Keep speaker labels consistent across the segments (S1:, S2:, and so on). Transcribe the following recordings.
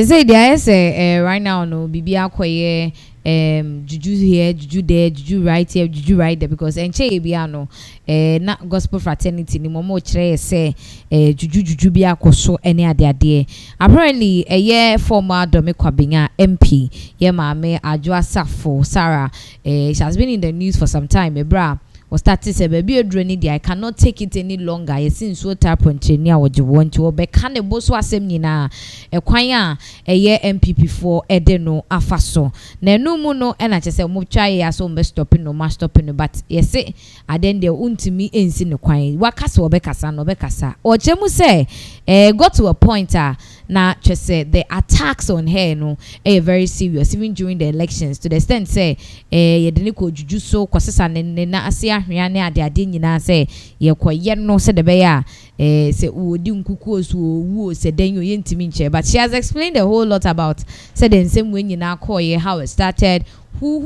S1: say there say right now no bibi akoye juju here, juju there, juju right here, juju right there, because enche bia no na gospel fraternity ni momo kire say juju bia akoso ene ade apparently a former Domekwabinya MP ye maame Adwoa Safo Sarah she has been in the news for some time bra was started say baby adreni dia I cannot take it any longer ye since so type engineer wo je wonti wo be ka ne boso asem nyina kwan a ye NPP for ede no afaso na enu mu no e na chese mo twa ye aso mbe stopping no ma stopping no, but ye say aden de untimi ensi ne kwan wakase wo be kasa no be kasa o je mu say got to a point na chese the attacks on her no very serious even during the elections, to the extent say ye de ne ko juju so kwasesa ne na asia hwea ne ade nyina say ye koye no se de be ya say odi nkuku osu owu se den yo yentimi nche, but she has explained a whole lot about say the same way nyina koye, how it started, who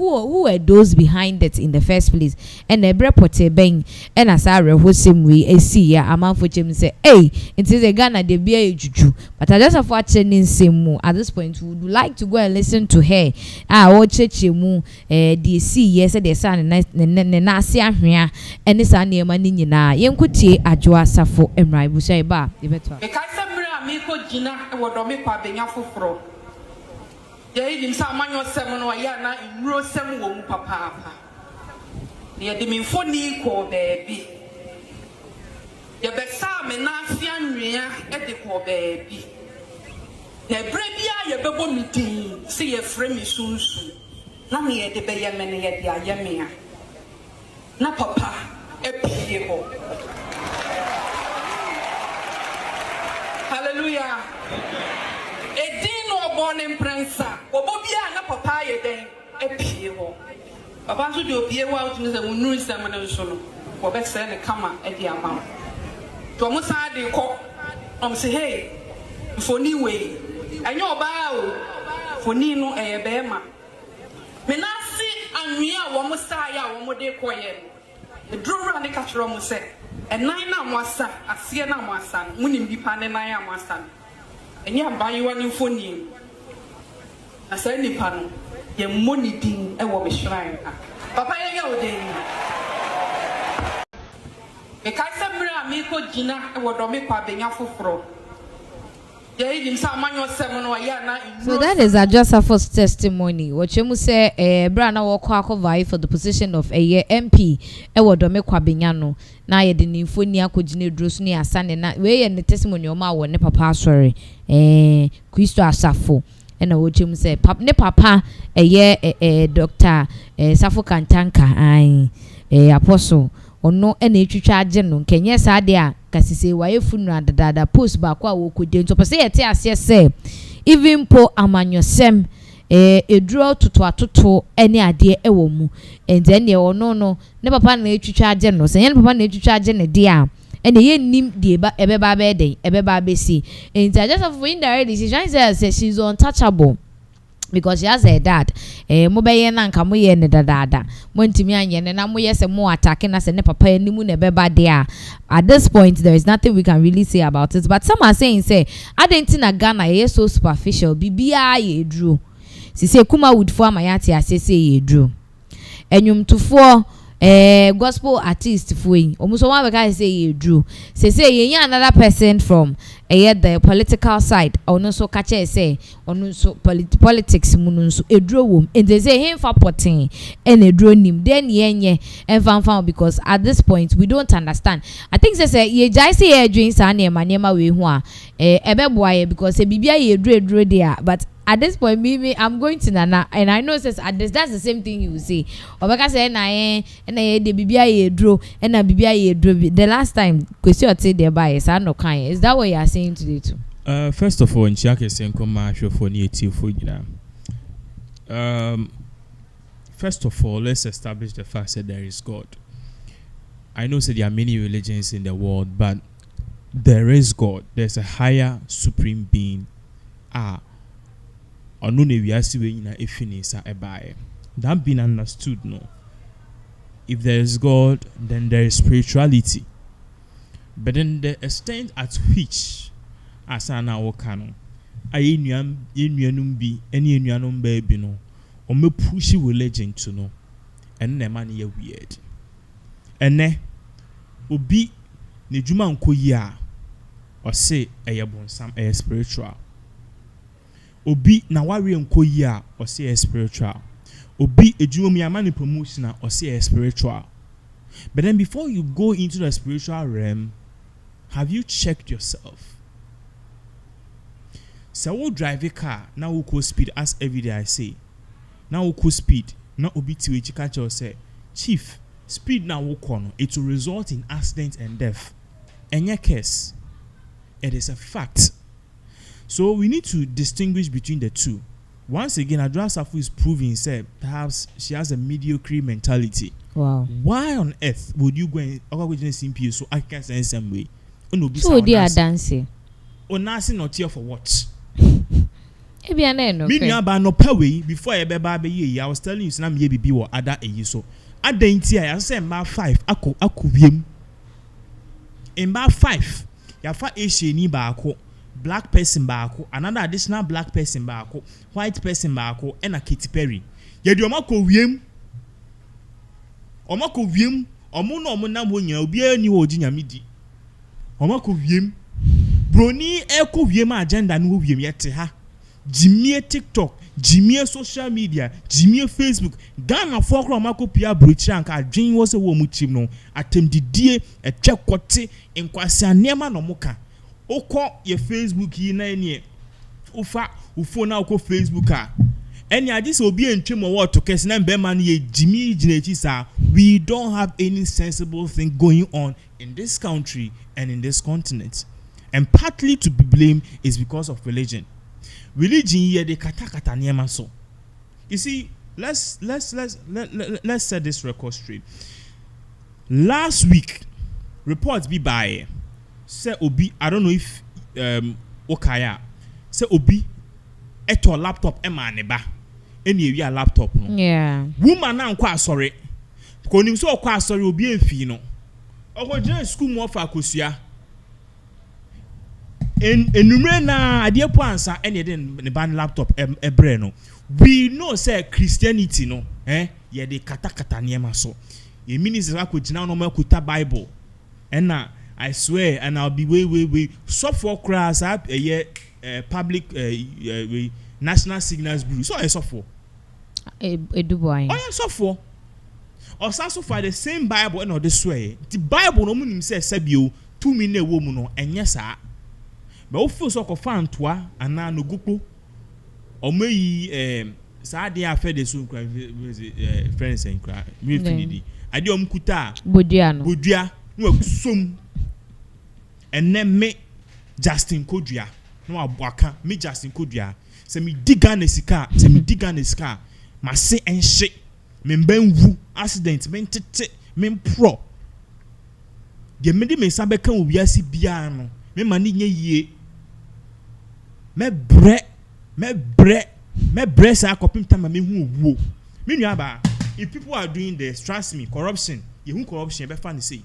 S1: were those behind it in the first place, and the reporter ben and as I who same way see ya amanfo chem say hey it is a Ghana de be a juju, but I just have watching same mo at this point we would like to go and listen to her o cheche mu the see yes the san na ase ahwea ene sa na ema ni nyina yenkutie Adwoa Safo emra ibusa ba ebeto
S2: e kai samra mi ko gina e wodo me kwa benya foforo ye nim sa manyo sem no ya na nro sem wo mu papa ye de mi mfoni ko beebi ye be sa me na afia nwea e de ko beebi ye bre bia ye bebo mi din se ye frɛ mi sunsun na me ye de be ye me ne ye de aye me a na papa e pie ho. Hallelujah. Edino born in prensa obobia na papa ye den epie ho papa so de opie wa utumi se wonu nsam na nso no wo be se ne kama e di ama to mo sa de ko say hey foni we enye oba o foni no e be ma me na si anwia wo mo sa ya wo mo de ko ye no drura ne ka tro mo se enan na mo asa asie na mo asa munim bipa ne nan ya mo asa enya bayiwa ni foni asa nipa no ye moni din e wo be shrine papa ye ya odin e kai samra mi ko gina e wo do me kwa benya foforo ye nim sa manyo sem no ya na.
S1: So that is Adwoa Safo's testimony. What you say bra na wo kwa vie for the position of a MP e wo do me kwa benya no na ye de ni foni akogine drosu ni asane na we ye ne testimony o ma wo ne papa sorry Kristo Asafo ena wo chem say ne papa Dr. Safo Kantanka apostle ono ena etwitwa age no kenye sa de a kasise waye funu adada post ba kwa wo kode nto pese yete ase se even po amanyosem eduro toto ene ade ewo mu ende ne ono no ne papa na etwitwa age no se ne papa na etwitwa age ne de a ene ye nim de ba ebeba be den ebeba be si ende just of indirectly she says she's untouchable because she has a dad mo be ye na nka mo ye ne dadada mo ntimi anye ne na mo ye se mo attack na se ne papa animu ne beba there. At this point there is nothing we can really say about it, but some are saying say adentina Ghana ye so superficial bibia ye dru si se kuma wood for amayati asese ye dru enyum tufo gospel artist fuin omuso wa be ka say ye dru say ye another person from the political side ono so kache say ono so politics munu so edro wom and they say him for potin and edro nim then yenye and fan because at this point we don't understand. I think say ye jai say ye dream sa na ma we hu a ebeboa because say bibia ye edro there, but at this point me I'm going to Nana and I know says at this that's the same thing you will say obeka say na de bibia ye edro and na bibia ye edro the last time question say there by is no kind. Is that what you are saying today too?
S3: First of all, Nchiake Senko Marshall for native food. First of all, let's establish the fact that there is God. I know that there are many religions in the world, but there is God. There's a higher supreme being. That being understood, no. If there is God, then there is spirituality. But then the extent at which Asana Okano, aye nuanum bi ene nuanum ba bi no o me push religion to no ene na man ye weird ene obi ne djuma nkoyi a o se eye bonsam eye spiritual obi na wari nkoyi a o se eye spiritual obi ejuma mu amani promotion a o se eye spiritual. But then before you go into the spiritual realm, have you checked yourself? So we drive a car, now we go speed as every day I say. Now we go speed, not obi to catch or say, Chief, speed now we corner, it will result in accident and death. And your case, it is a fact. So we need to distinguish between the two. Once again, Adwoa Safo is proving said perhaps she has a mediocre mentality.
S1: Wow.
S3: Why on earth would you go and CMP so I can say in some way?
S1: So they are dancing.
S3: Or Nasi not here for what?
S1: Maybe I know.
S3: Me about no pay before I be I was telling you some ye be or other a so. I didn't see I say about 5. Aku wiem. In about 5. Ya fa Asian ni baako. Black person baako, another additional black person baako, white person baako, and a Katy Perry. Yedi omako wiem. Omako wiem. Omo no omo na mo nya obi ani wo ginya midi. Omako wiem. Broni eko wiem agenda no wiem yete ha. Jimie TikTok, Jimie social media, Jimie Facebook. Ghana fokro omako pia brochi anka adwen wo se wo mu chim no. Atem didie e twakote enkwase anema no moka. Oko ye Facebook yi na enie ufa ufo na oko Facebook a eni adi se obi entwem wo to kese na mbe man ye jimi ginechi sa we don't have any sensible thing going on in this country and in this continent, and partly to be blamed is because of religion ye de kata niema so. You see, let's set this record straight. Last week reports be by say obi, I don't know if okaya say obi eto laptop ema neba eni ewi a laptop no.
S1: Yeah.
S3: Woman na nkwa asori. Ko nim so okwa asori obi enfi no. Okojina school mo fa akosua. Enumre na ade po ansa eni de ne ban laptop ebre no. We know say Christianity no, ye de kata niema so. Ye minister akojina no makuta Bible. And I swear, and I'll be way. Software class up public national signals bureau. So I software.
S1: Dubai.
S3: Oh yeah, software. Or so far the same Bible and this way. The Bible no mean say sebio 2 minute woman no and yes sir. But if you so fan toa and na no gupo. Or me sa dey affair the so friends and cry. Me finidi. Ade omkuta. Bodua no som. And then me Justin Kodria no abwaka me Justin Kodria se me diga na sika ma se enhye me mbanwu accident me ntete me pro de me de me sa beka obiasi bia no me ma ni nye yie me bre sa akopim tama me hu owo me nua ba. If people are doing this, trust me, corruption you hu corruption be fan say.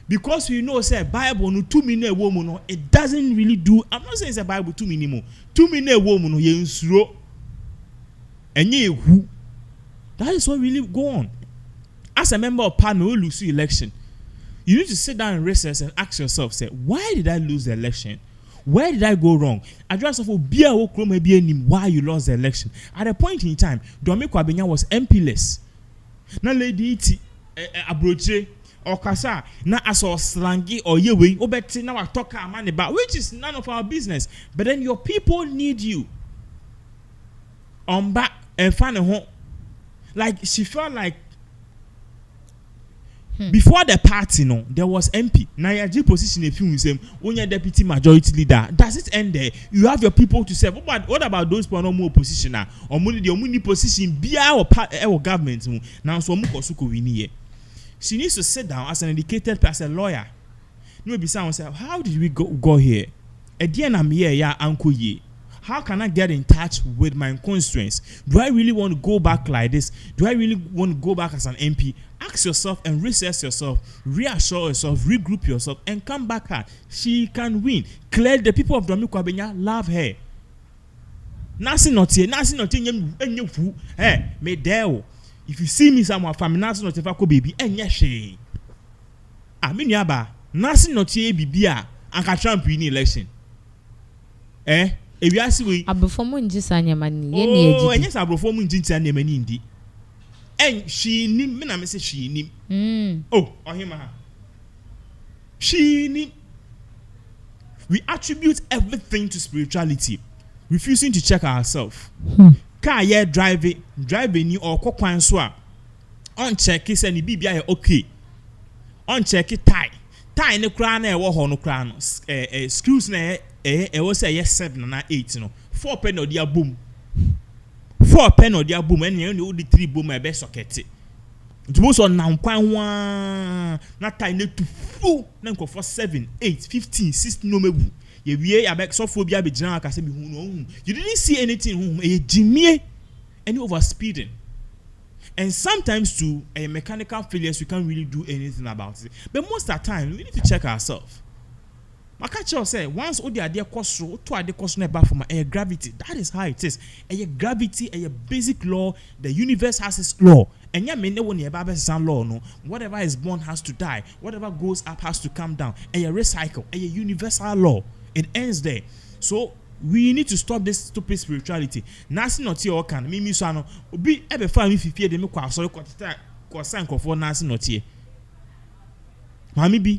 S3: Because we know say Bible no 2 minute woman no, it doesn't really do. I'm not saying it's a Bible 2 minute more. 2 minute woman no ye nsuro. Enye ehu. That is what really go on. As a member of parliament who lose the election, you need to sit down and recess and ask yourself, say, why did I lose the election? Where did I go wrong? Adwoa Safo bia wo kro ma bia nim why you lost the election. At a point in time, Dome Kwabenya was MP-less. Na lady iti abroche Okasa na aso slangi or yewe obeti na watoka amane ba, which is none of our business. But then your people need you. Back and find a home. Like she felt like before the party, no, there was MP. Now your position if you say when you're deputy majority leader, does it end there? You have your people to serve. What about those who are no more opposition now? Or money the only position be our government now so mukosuko wini. She needs to sit down as an educated person, lawyer. Maybe someone say, how did we go here? Again, I'm here, yeah, uncle ye. How can I get in touch with my constituents? Do I really want to go back like this? Do I really want to go back as an MP? Ask yourself and reassess yourself, reassure yourself, regroup yourself, and come back her. She can win. Clearly, the people of Dome Kwabenya love her. Nasi not nye fu. Me there. If you see me somewhere from nasi not fa ko baby enye hwe. Me nuaba nasi not ye bibia anka Trump win election. Ewiase we
S1: abofo mu nji sanyama ni ye ne ejidi.
S3: Enye sa abofo mu nji sanyama ni ndi. She nim me na me say she nim. Ohima ha. She nim. We attribute everything to spirituality, refusing to check ourselves. Car ye driving ni or kokwan so a on check is any bibia okay. On check it tie ne kra na e wo ho no kra no screws na wo say yes 7 na 8 no 4 pen no dia boom 4 pen no dia boom and you the 3 boom e be socket ntumo so nan kwan wa na tie ne tu fu na nko for 7 8 15 16 no mebu ye wie ya be so fo bia be gina aka se bi hu no you didn't see anything e jimie any over speeding. And sometimes too, mechanical failures we can't really do anything about it. But most of the time, we need to check ourselves. My catcher say once all the idea cost to idea cost never from gravity. That is how it is. Gravity, a basic law. The universe has its law. And yeah, me when you law no. Whatever is born has to die. Whatever goes up has to come down. Recycle. A universal law. It ends there. So we need to stop this stupid spirituality. Nasi not here can me so no obi ebe fa mi fifie de me kwa asori kwa san kofo nasi not here. Mami bi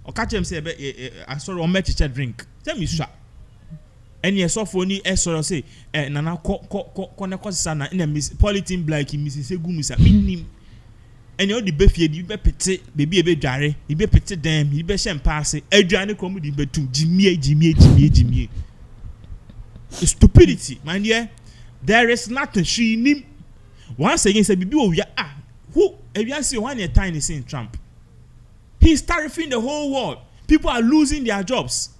S3: o ka chem say asori o mechiche drink. Tell me sha. Eni esofo ni esoro say nana ko ne ko sana na polythene black Mrs. Egumusa minim. Eni o di be fie di be pete baby ebe dware, ibe pete dem, ibe hye mpaase, adwane komu di betu jimie. Stupidity, my dear. There is nothing she nim. Once again, say bibi we who if you see one tiny sin Trump. He's terrifying the whole world. People are losing their jobs.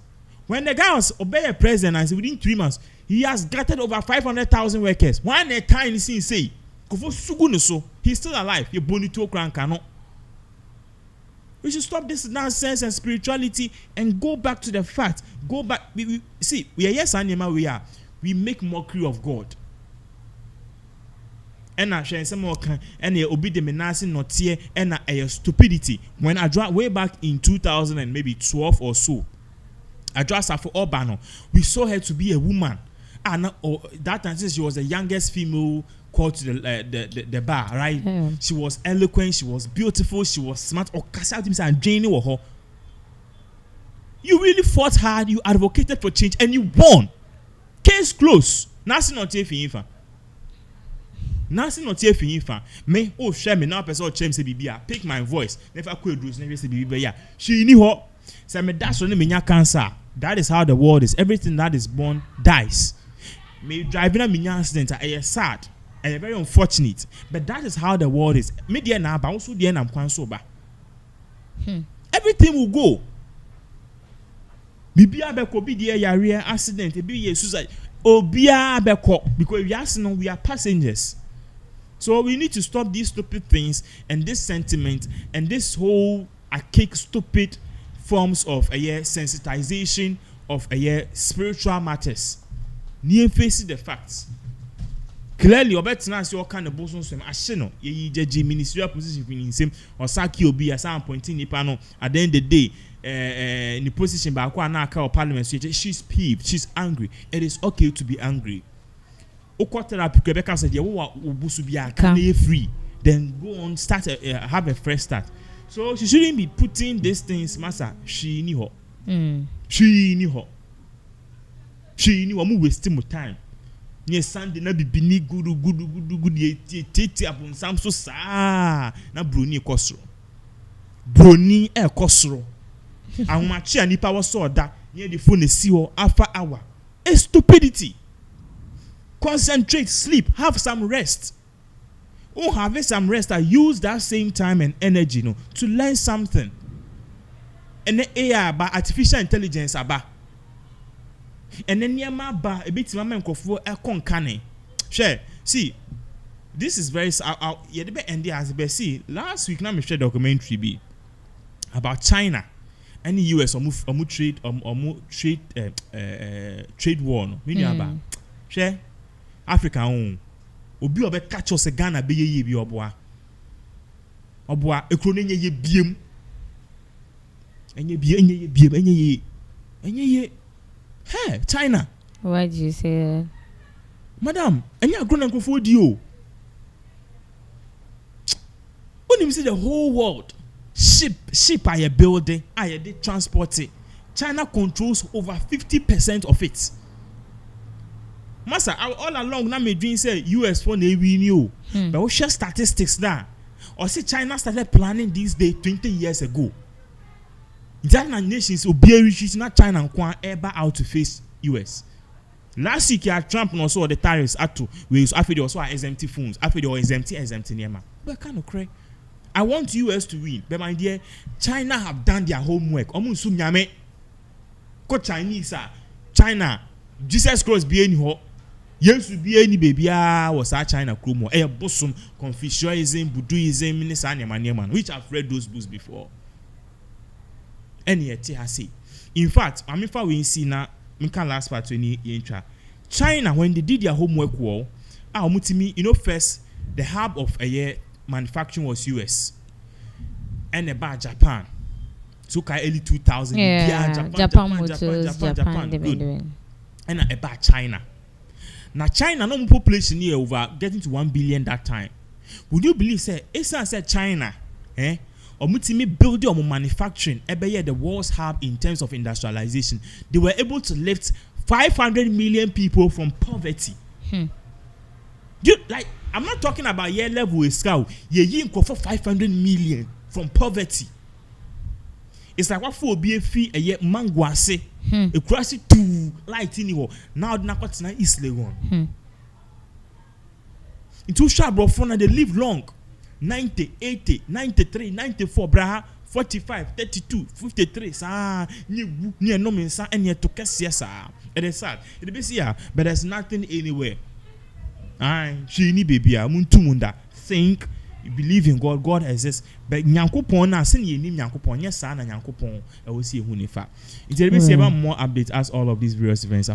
S3: When the guy was obey president and within 3 months, he has gathered over 500,000 workers. One tiny sin say, he's still alive. You bonito crank. We should stop this nonsense and spirituality and go back to the fact. Go back. See, we are yes, animal. We make mockery of God. And I share some more and they obey the menace not here and a stupidity. When I draw way back in 2000 and maybe 12 or so, Adwoa Safo Obano, we saw her to be a woman. And that time she was the youngest female called to the bar, right? Yeah. She was eloquent, she was beautiful, she was smart. You really fought hard, you advocated for change, and you won. Case closed. Nothing not here for you. Nothing not here for you. Me, share me now, person change say bibia. Pick my voice. Never could do never say bibia. She knew her. Say me that's only me cancer. That is how the world is. Everything that is born dies. Me driving a mini accident. I am sad. And very unfortunate, but that is how the world is. Media now, but also the end I'm quite sober. Everything will go. Bibia beko be the area accident, be suicide. Obia beko because we are passengers. So we need to stop these stupid things and this sentiment and this whole archaic stupid forms of sensitization of spiritual matters. Near facing the facts. Clearly, Obetina is your kind of bosom swim. Asheno, ye ministerial position in him or Saki Obi as I'm pointing the panel at the end of the day. In the position by Aquanaka Parliament, she's peeved, she's angry. It is okay to be angry. Okotera Rebecca said, "Ubusubia can be free." Then go on, start have a fresh start. So she shouldn't be putting these things, Master. She knew her. She knew her. She knew I'm wasting my time. Nye Sunday na bibini gudu ye tete abun samso sa na broni ekosro ahụmachi anipa woso oda nye the phone esi ho afa hour. A stupidity. Concentrate, sleep, have some rest. Have some rest. I use that same time and energy to learn something. And the AI about artificial intelligence about. And then near my bar a bit mama nkofo ekonkane. Share. See, this is very see last week na me share documentary be about China and the US trade trade war no. Share Africa own. Obi obe catch us a Ghana be ye bi oboa. Oboa ekro ne ye biem. Enye biem enye ye. Hey, China.
S1: Why did you say that?
S3: Madam, enye agro na nkofo di o. When you see the whole world ship are a building, are they transporting. China controls over 50% of it. Master, all along now me dream say US for the renew. But we share statistics now. Or see China started planning this day 20 years ago. That nations obey not China and ever out to face US. Last week Trump also the tariffs at to we after they also exempt phones, after they were exempt nema. But kind of cray. I want US to win, but my dear, China have done their homework. Omunsu nyame. Ko Chinese China Jesus Christ be any ho. Yes, be any baby was our China chromo. Bosom Confucianism, Buddhism, man, which I've read those books before. And yet say. In fact, I mean, we see now. Last part China when they did their homework well, first the hub of a year manufacturing was US and about Japan. So early 2000
S1: Japan
S3: good. And about China. Now China no population here over getting to 1 billion that time. Would you believe say said China Omutimi building or manufacturing the world's hub in terms of industrialization. They were able to lift 500 million people from poverty. Like I'm not talking about year level with scale. Ye for 500 million from poverty. It's like what for be a fee a year manguase. A cross it to light in now what's not easily one. Into sharp bro they live long. 90, 80, 93, 94, braha, 45, 32, 53, near no means, and yet to Cassia. It is sad. It is here, but there's nothing anywhere. She need baby, Muntumunda. Think, you believe in God, God exists. But Yankupon, I send you name Yankupon, yes, son, and Yankupon, I will see Hunifa. It will be more updates as all of these various events